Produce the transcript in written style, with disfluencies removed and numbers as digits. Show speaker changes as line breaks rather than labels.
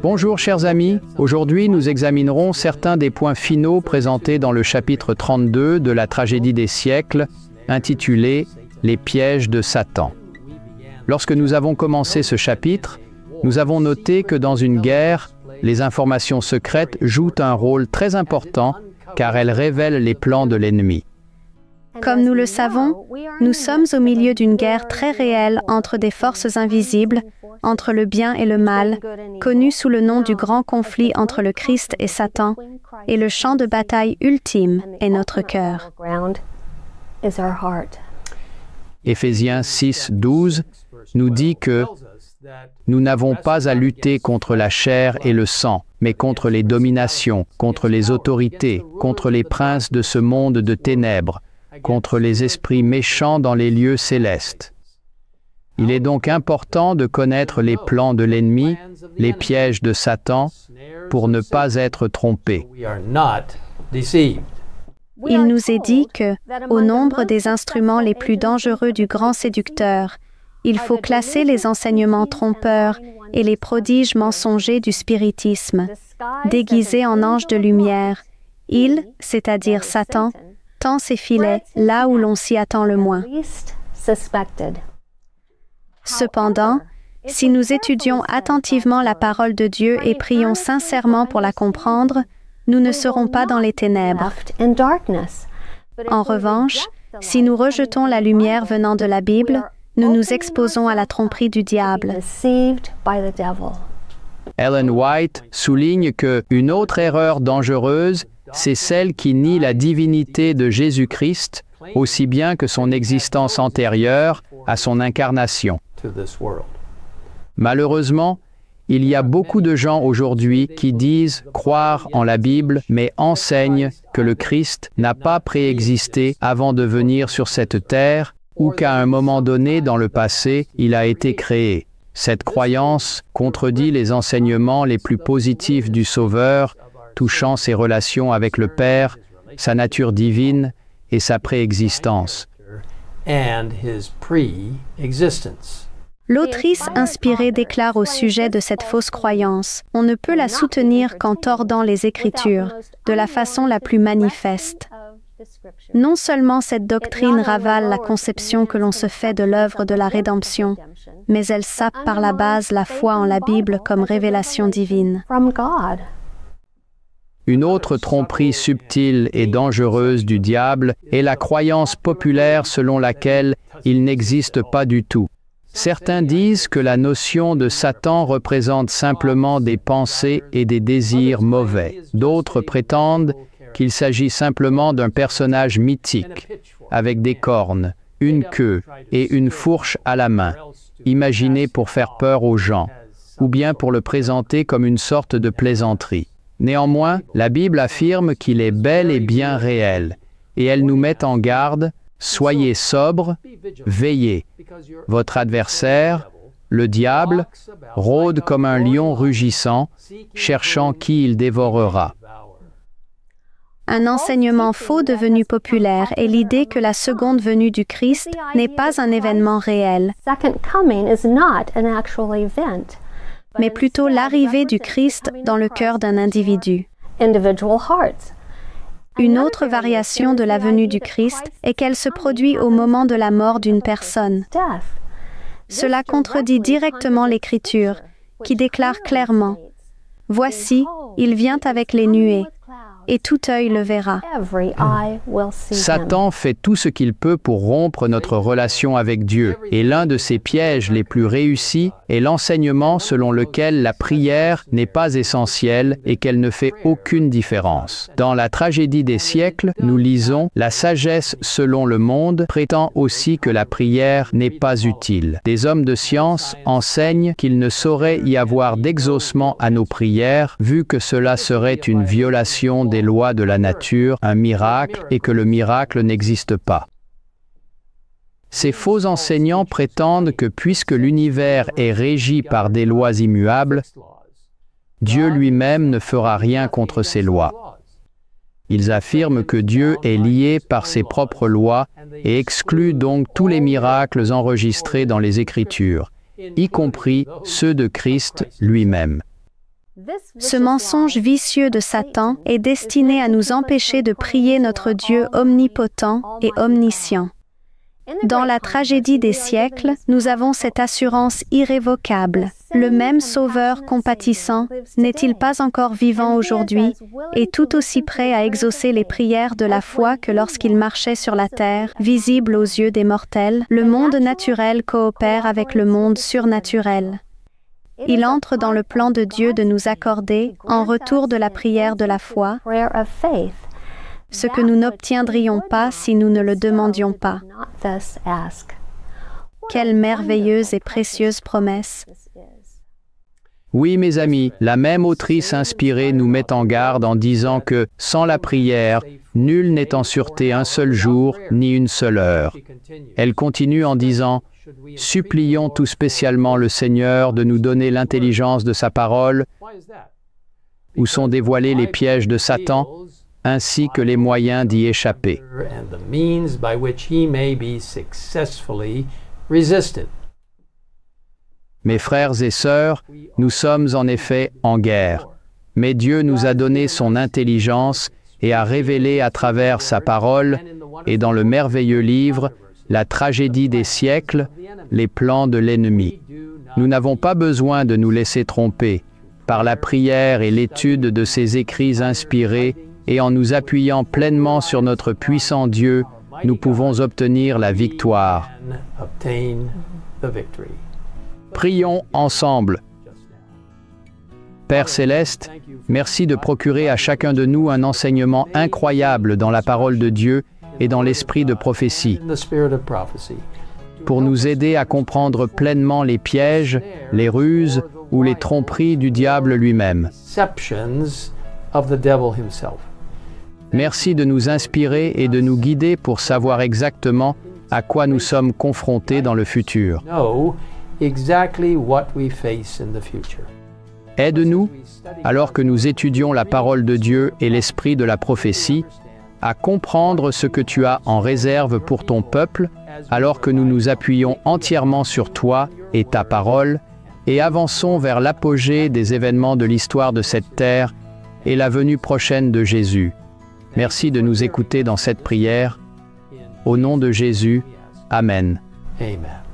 Bonjour chers amis, aujourd'hui nous examinerons certains des points finaux présentés dans le chapitre 32 de la tragédie des siècles, intitulé « Les pièges de Satan ». Lorsque nous avons commencé ce chapitre, nous avons noté que dans une guerre, les informations secrètes jouent un rôle très important car elles révèlent les plans de l'ennemi.
Comme nous le savons, nous sommes au milieu d'une guerre très réelle entre des forces invisibles, entre le bien et le mal, connue sous le nom du grand conflit entre le Christ et Satan, et le champ de bataille ultime est notre cœur.
Éphésiens 6, 12 nous dit que nous n'avons pas à lutter contre la chair et le sang, mais contre les dominations, contre les autorités, contre les princes de ce monde de ténèbres, contre les esprits méchants dans les lieux célestes. Il est donc important de connaître les plans de l'ennemi, les pièges de Satan, pour ne pas être trompé.
Il nous est dit que, au nombre des instruments les plus dangereux du grand séducteur, il faut classer les enseignements trompeurs et les prodiges mensongers du spiritisme, déguisés en anges de lumière. Il, c'est-à-dire Satan, tend ses filets là où l'on s'y attend le moins. Cependant, si nous étudions attentivement la parole de Dieu et prions sincèrement pour la comprendre, nous ne serons pas dans les ténèbres. En revanche, si nous rejetons la lumière venant de la Bible, nous nous exposons à la tromperie du diable.
Ellen White souligne qu'une autre erreur dangereuse, c'est celle qui nie la divinité de Jésus-Christ, aussi bien que son existence antérieure à son incarnation. Malheureusement, il y a beaucoup de gens aujourd'hui qui disent croire en la Bible, mais enseignent que le Christ n'a pas préexisté avant de venir sur cette terre ou qu'à un moment donné dans le passé, il a été créé. Cette croyance contredit les enseignements les plus positifs du Sauveur, touchant ses relations avec le Père, sa nature divine et sa préexistence.
L'autrice inspirée déclare au sujet de cette fausse croyance: « On ne peut la soutenir qu'en tordant les Écritures, de la façon la plus manifeste. » Non seulement cette doctrine ravale la conception que l'on se fait de l'œuvre de la rédemption, mais elle sape par la base la foi en la Bible comme révélation divine.
Une autre tromperie subtile et dangereuse du diable est la croyance populaire selon laquelle il n'existe pas du tout. Certains disent que la notion de Satan représente simplement des pensées et des désirs mauvais. D'autres prétendent qu'il s'agit simplement d'un personnage mythique, avec des cornes, une queue et une fourche à la main, imaginé pour faire peur aux gens, ou bien pour le présenter comme une sorte de plaisanterie. Néanmoins, la Bible affirme qu'il est bel et bien réel, et elle nous met en garde: soyez sobres, veillez. Votre adversaire, le diable, rôde comme un lion rugissant, cherchant qui il dévorera.
Un enseignement faux devenu populaire est l'idée que la seconde venue du Christ n'est pas un événement réel, mais plutôt l'arrivée du Christ dans le cœur d'un individu. Une autre variation de la venue du Christ est qu'elle se produit au moment de la mort d'une personne. Cela contredit directement l'Écriture, qui déclare clairement: « Voici, il vient avec les nuées, et tout œil le verra. »
Satan fait tout ce qu'il peut pour rompre notre relation avec Dieu, et l'un de ses pièges les plus réussis est l'enseignement selon lequel la prière n'est pas essentielle et qu'elle ne fait aucune différence. Dans la tragédie des siècles, nous lisons « La sagesse selon le monde prétend aussi que la prière n'est pas utile. Des hommes de science enseignent qu'il ne saurait y avoir d'exaucement à nos prières, vu que cela serait une violation des lois de la nature, un miracle, et que le miracle n'existe pas. » Ces faux enseignants prétendent que puisque l'univers est régi par des lois immuables, Dieu lui-même ne fera rien contre ces lois. Ils affirment que Dieu est lié par ses propres lois et excluent donc tous les miracles enregistrés dans les Écritures. y compris ceux de Christ lui-même.
Ce mensonge vicieux de Satan est destiné à nous empêcher de prier notre Dieu omnipotent et omniscient. Dans la tragédie des siècles, nous avons cette assurance irrévocable. Le même Sauveur compatissant n'est-il pas encore vivant aujourd'hui et tout aussi prêt à exaucer les prières de la foi que lorsqu'il marchait sur la terre, visible aux yeux des mortels? Le monde naturel coopère avec le monde surnaturel. Il entre dans le plan de Dieu de nous accorder, en retour de la prière de la foi, ce que nous n'obtiendrions pas si nous ne le demandions pas. Quelle merveilleuse et précieuse promesse!
Oui, mes amis, la même autrice inspirée nous met en garde en disant que, sans la prière, nul n'est en sûreté un seul jour, ni une seule heure. Elle continue en disant « Supplions tout spécialement le Seigneur de nous donner l'intelligence de sa parole, où sont dévoilés les pièges de Satan, ainsi que les moyens d'y échapper. » Mes frères et sœurs, nous sommes en effet en guerre, mais Dieu nous a donné son intelligence et a révélé à travers sa parole et dans le merveilleux livre la tragédie des siècles, les plans de l'ennemi. Nous n'avons pas besoin de nous laisser tromper. Par la prière et l'étude de ces écrits inspirés et en nous appuyant pleinement sur notre puissant Dieu, nous pouvons obtenir la victoire. Prions ensemble. Père Céleste, merci de procurer à chacun de nous un enseignement incroyable dans la parole de Dieu et dans l'esprit de prophétie, pour nous aider à comprendre pleinement les pièges, les ruses ou les tromperies du diable lui-même. Merci de nous inspirer et de nous guider pour savoir exactement à quoi nous sommes confrontés dans le futur. Aide-nous, alors que nous étudions la parole de Dieu et l'esprit de la prophétie, à comprendre ce que tu as en réserve pour ton peuple, alors que nous nous appuyons entièrement sur toi et ta parole, et avançons vers l'apogée des événements de l'histoire de cette terre et la venue prochaine de Jésus. Merci de nous écouter dans cette prière. Au nom de Jésus, Amen.
Amen.